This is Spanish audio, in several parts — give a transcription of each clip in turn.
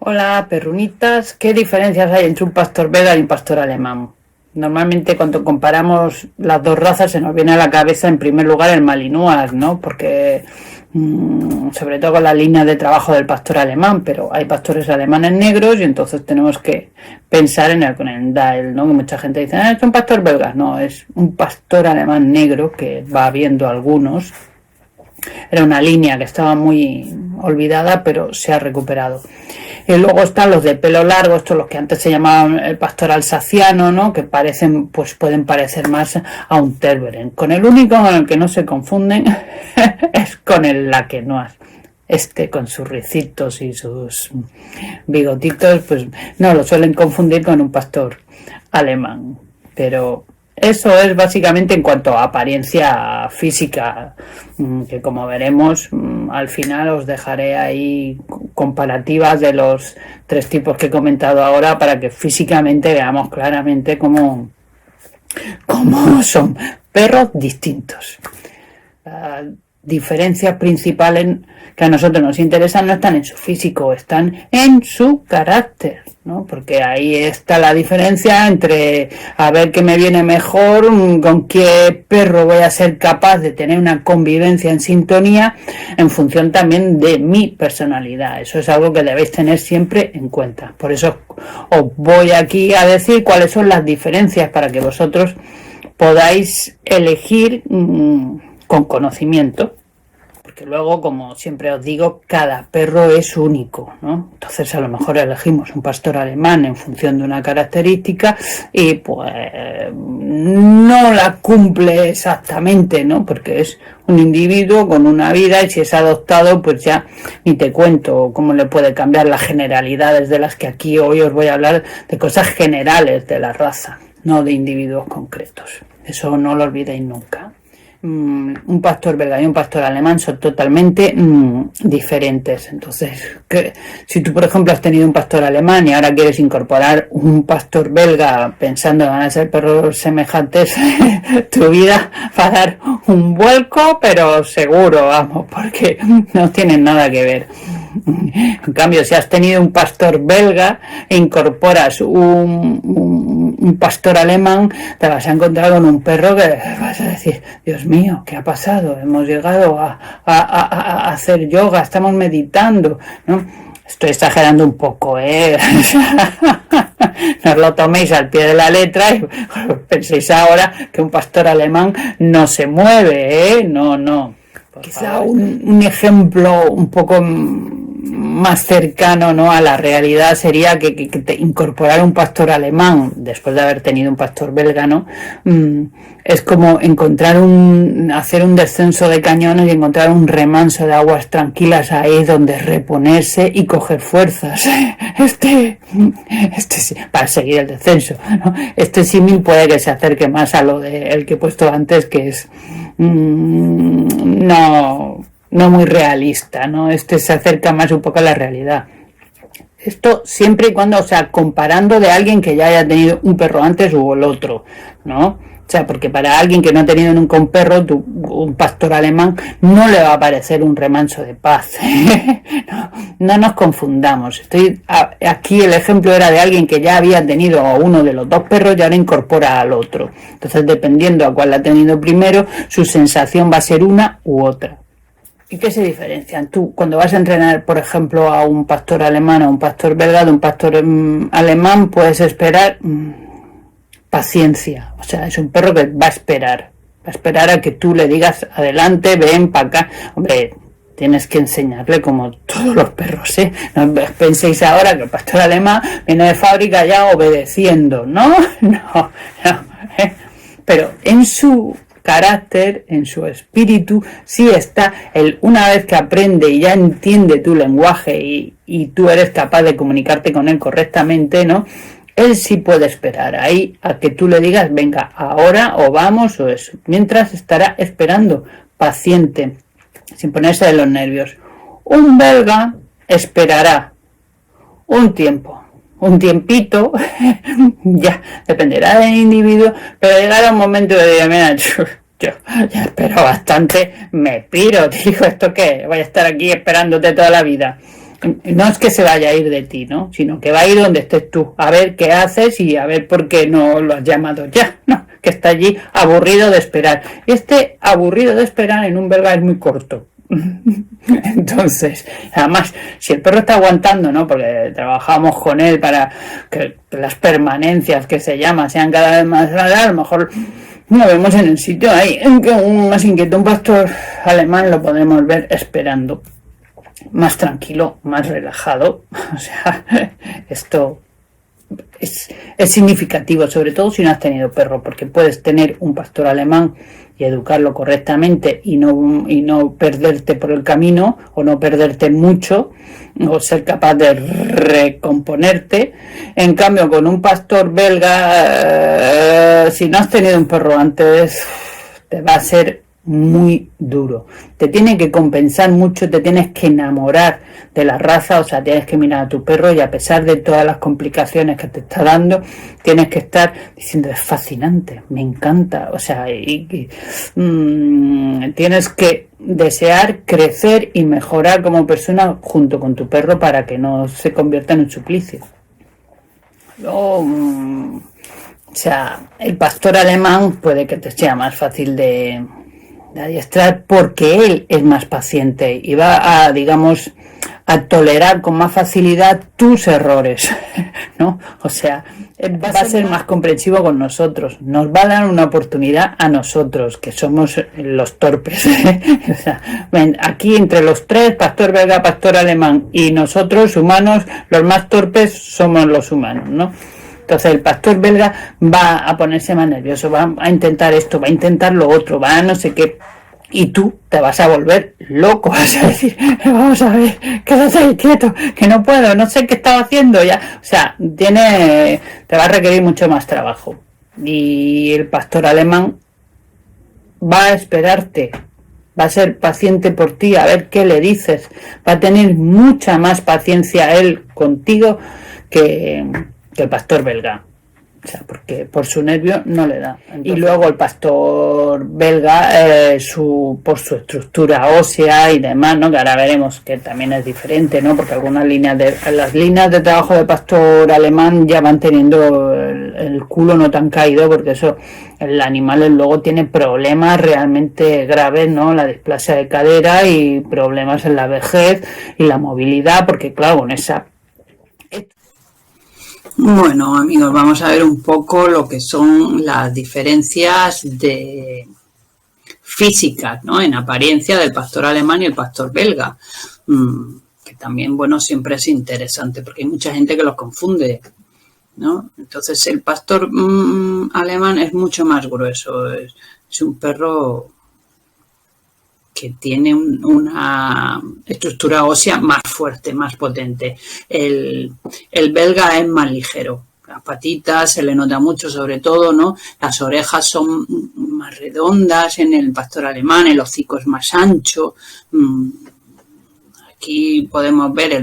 Hola, perrunitas. ¿Qué diferencias hay entre un pastor belga y un pastor alemán? Normalmente cuando comparamos las dos razas se nos viene a la cabeza en primer lugar el Malinois, ¿no? Porque sobre todo con la línea de trabajo del pastor alemán, pero hay pastores alemanes negros y entonces tenemos que pensar con el Dael, ¿no? Que mucha gente dice, es un pastor belga. No, es un pastor alemán negro que va habiendo algunos. Era una línea que estaba muy olvidada, pero se ha recuperado. Y luego están los de pelo largo, estos los que antes se llamaban el pastor alsaciano, ¿no? Que parecen, pues pueden parecer más a un Terberen. Con el único con el que no se confunden es con el Laquenois. Con sus ricitos y sus bigotitos, pues no lo suelen confundir con un pastor alemán. Pero eso es básicamente en cuanto a apariencia física, que como veremos, al final os dejaré ahí comparativas de los tres tipos que he comentado ahora para que físicamente veamos claramente cómo son perros distintos. Diferencias principales que a nosotros nos interesan no están en su físico, están en su carácter, ¿no? Porque ahí está la diferencia entre a ver qué me viene mejor, con qué perro voy a ser capaz de tener una convivencia en sintonía en función también de mi personalidad. Eso es algo que debéis tener siempre en cuenta. Por eso os voy aquí a decir cuáles son las diferencias para que vosotros podáis elegir con conocimiento, porque luego, como siempre os digo, cada perro es único, ¿no? Entonces a lo mejor elegimos un pastor alemán en función de una característica y pues no la cumple exactamente, ¿no? Porque es un individuo con una vida y si es adoptado pues ya ni te cuento cómo le puede cambiar las generalidades de las que aquí hoy os voy a hablar, de cosas generales de la raza, no de individuos concretos. Eso no lo olvidéis nunca. Un pastor belga y un pastor alemán son totalmente diferentes. Entonces, si tú por ejemplo has tenido un pastor alemán y ahora quieres incorporar un pastor belga pensando que van a ser perros semejantes, tu vida va a dar un vuelco, pero seguro, vamos, porque no tienen nada que ver. En cambio, si has tenido un pastor belga e incorporas un pastor alemán, te vas a encontrar con un perro que vas a decir, Dios mío, ¿qué ha pasado? Hemos llegado a hacer yoga, estamos meditando, ¿no? Estoy exagerando un poco, ¿eh? No os lo toméis al pie de la letra y penséis ahora que un pastor alemán no se mueve, ¿eh? No. Quizá un ejemplo un poco más cercano, ¿no?, a la realidad sería que te incorporar un pastor alemán después de haber tenido un pastor belga, ¿no? Es como hacer un descenso de cañones y encontrar un remanso de aguas tranquilas ahí donde reponerse y coger fuerzas. Para seguir el descenso, ¿no? Este símil puede que se acerque más a lo del que he puesto antes, que es no muy realista, ¿no? Se acerca más un poco a la realidad. Esto siempre y cuando, comparando de alguien que ya haya tenido un perro antes u el otro, ¿no? Porque para alguien que no ha tenido nunca un perro, un pastor alemán, no le va a parecer un remanso de paz. No nos confundamos. Aquí el ejemplo era de alguien que ya había tenido a uno de los dos perros y ahora incorpora al otro. Entonces, dependiendo a cuál ha tenido primero, su sensación va a ser una u otra. ¿Y qué se diferencian? Tú, cuando vas a entrenar, por ejemplo, a un pastor alemán o un pastor belga, de un pastor alemán, puedes esperar paciencia. Es un perro que va a esperar a que tú le digas, adelante, ven para acá. Hombre, tienes que enseñarle como todos los perros, ¿eh? No penséis ahora que el pastor alemán viene de fábrica ya obedeciendo, ¿no? No. Pero en su carácter, en su espíritu, sí está una vez que aprende y ya entiende tu lenguaje y tú eres capaz de comunicarte con él correctamente, ¿no? Él sí puede esperar ahí a que tú le digas, venga, ahora o vamos o eso. Mientras estará esperando, paciente, sin ponerse de los nervios. Un belga esperará un tiempito, ya dependerá del individuo, pero llegará un momento de decir, mira, yo ya espero bastante, me piro, digo, ¿esto qué? Voy a estar aquí esperándote toda la vida. no es que se vaya a ir de ti, ¿no? Sino que va a ir donde estés tú, a ver qué haces y a ver por qué no lo has llamado ya, ¿no? Que está allí aburrido de esperar. Este aburrido de esperar en un belga es muy corto. Entonces, además, si el perro está aguantando, ¿no? Porque trabajamos con él para que las permanencias que se llama sean cada vez más largas, a lo mejor lo vemos en el sitio ahí, en que más inquieto, un pastor alemán lo podemos ver esperando, más tranquilo, más relajado. O sea, esto es significativo, sobre todo si no has tenido perro, porque puedes tener un pastor alemán y educarlo correctamente y no perderte por el camino o no perderte mucho o ser capaz de recomponerte. En cambio, con un pastor belga, si no has tenido un perro antes, te va a ser muy duro. Te tiene que compensar mucho, te tienes que enamorar de la raza, o sea, tienes que mirar a tu perro y a pesar de todas las complicaciones que te está dando, tienes que estar diciendo, es fascinante, me encanta, o sea, tienes que desear crecer y mejorar como persona junto con tu perro para que no se convierta en un suplicio. Luego, o sea, el pastor alemán puede que te sea más fácil de adiestrar porque él es más paciente y va a, digamos, a tolerar con más facilidad tus errores, ¿no? O sea, va a ser más comprensivo con nosotros, nos va a dar una oportunidad a nosotros, que somos los torpes. O sea, aquí entre los tres, pastor belga, pastor alemán y nosotros, humanos, los más torpes somos los humanos, ¿no? Entonces el pastor belga va a ponerse más nervioso, va a intentar esto, va a intentar lo otro, va a no sé qué. Y tú te vas a volver loco, vas a decir, vamos a ver, quédate ahí quieto, que no puedo, no sé qué estaba haciendo ya. O sea, te va a requerir mucho más trabajo. Y el pastor alemán va a esperarte, va a ser paciente por ti, a ver qué le dices, va a tener mucha más paciencia él contigo que el pastor belga. O sea, porque por su nervio no le da. Entonces, y luego el pastor belga, por su estructura ósea y demás, ¿no? Que ahora veremos que también es diferente, ¿no? Porque las líneas de trabajo de pastor alemán ya van teniendo el culo no tan caído, porque eso, el animal luego tiene problemas realmente graves, ¿no? La displasia de cadera y problemas en la vejez y la movilidad, porque claro, con esa... Bueno, amigos, vamos a ver un poco lo que son las diferencias físicas, ¿no? En apariencia del pastor alemán y el pastor belga, que también, bueno, siempre es interesante porque hay mucha gente que los confunde, ¿no? Entonces el pastor alemán es mucho más grueso, es un perro que tiene una estructura ósea más fuerte, más potente. El belga es más ligero. Las patitas se le nota mucho, sobre todo, ¿no? Las orejas son más redondas en el pastor alemán, el hocico es más ancho. Aquí podemos ver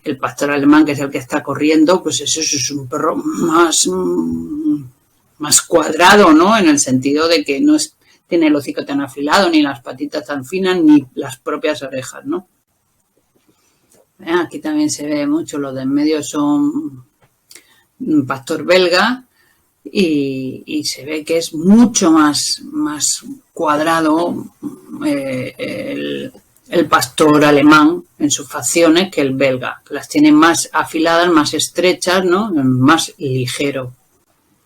el pastor alemán, que es el que está corriendo, pues eso es un perro más cuadrado, ¿no? En el sentido de que no tiene el hocico tan afilado, ni las patitas tan finas, ni las propias orejas, ¿no? Aquí también se ve mucho, los de en medio son pastor belga y se ve que es mucho más cuadrado el pastor alemán en sus facciones que el belga. Las tiene más afiladas, más estrechas, ¿no? Más ligero.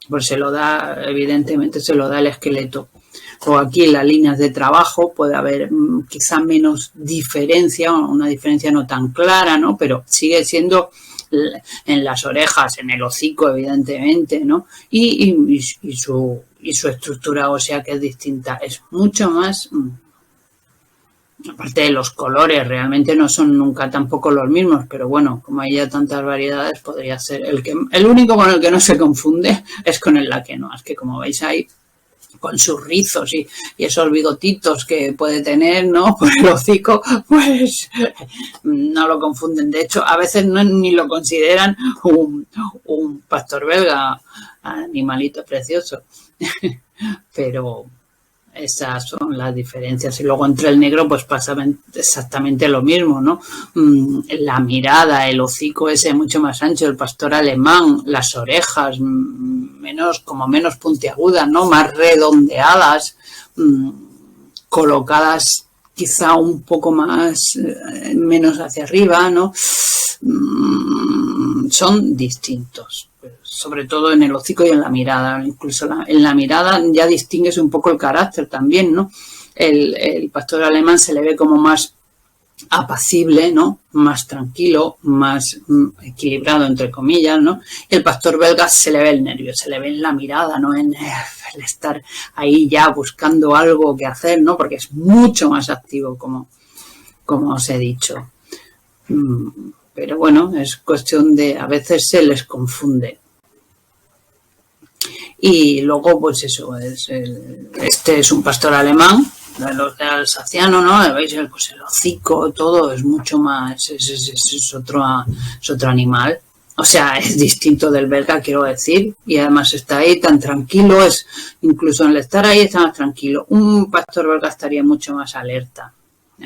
Pues evidentemente se lo da el esqueleto. O aquí en las líneas de trabajo puede haber quizá menos diferencia, una diferencia no tan clara, ¿no? Pero sigue siendo en las orejas, en el hocico, evidentemente, ¿no? Y su estructura ósea, que es distinta, es mucho más. Aparte de los colores, realmente no son nunca tampoco los mismos, pero bueno, como hay ya tantas variedades, podría ser el único con el que no se confunde es con el laqueno, es que como veis ahí, con sus rizos y esos bigotitos que puede tener, ¿no? Por el hocico, pues no lo confunden. De hecho, a veces ni lo consideran un pastor belga, animalito precioso. Pero Esas son las diferencias. Y luego entre el negro pues pasa exactamente lo mismo, ¿no? La mirada, el hocico ese mucho más ancho, el pastor alemán, las orejas menos puntiagudas, ¿no? Más redondeadas, colocadas quizá un poco más, menos hacia arriba, ¿no? Son distintos, sobre todo en el hocico y en la mirada. Incluso en la mirada ya distingues un poco el carácter también, ¿no? El pastor alemán se le ve como más apacible, ¿no? Más tranquilo, más equilibrado, entre comillas, ¿no? Y el pastor belga se le ve el nervio, se le ve en la mirada, ¿no? En el estar ahí ya buscando algo que hacer, ¿no? Porque es mucho más activo, como os he dicho. Pero bueno, es cuestión de, a veces se les confunde. Y luego, pues eso, este es un pastor alemán, de los de alsaciano, ¿no? ¿Veis? Pues el hocico, todo es mucho más, es otro animal. O sea, es distinto del belga, quiero decir, y además está ahí tan tranquilo, incluso en el estar ahí está más tranquilo. Un pastor belga estaría mucho más alerta.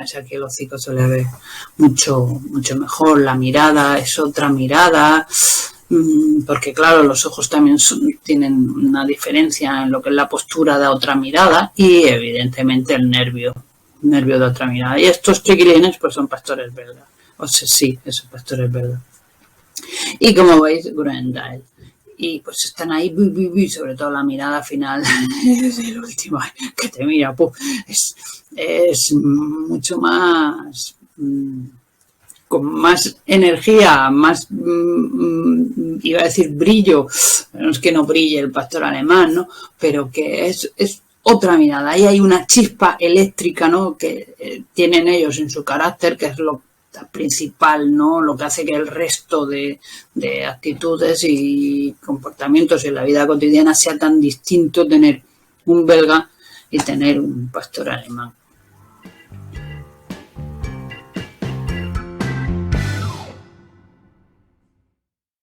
O sea que el hocico se le ve mucho mejor, la mirada es otra mirada, porque claro, los ojos también tienen una diferencia en lo que es la postura de otra mirada y evidentemente el nervio de otra mirada. Y estos chiquilines pues son pastores belgas, o sea, sí, esos pastores belgas. Y como veis, Groenendael. Y pues están ahí, sobre todo la mirada final, es el último que te mira, es mucho más, con más energía, más, iba a decir brillo, no es que no brille el pastor alemán, ¿no? Pero que es otra mirada, ahí hay una chispa eléctrica, ¿no? Que tienen ellos en su carácter, que es lo principal, ¿no? Lo que hace que el resto de actitudes y comportamientos en la vida cotidiana sea tan distinto tener un belga y tener un pastor alemán.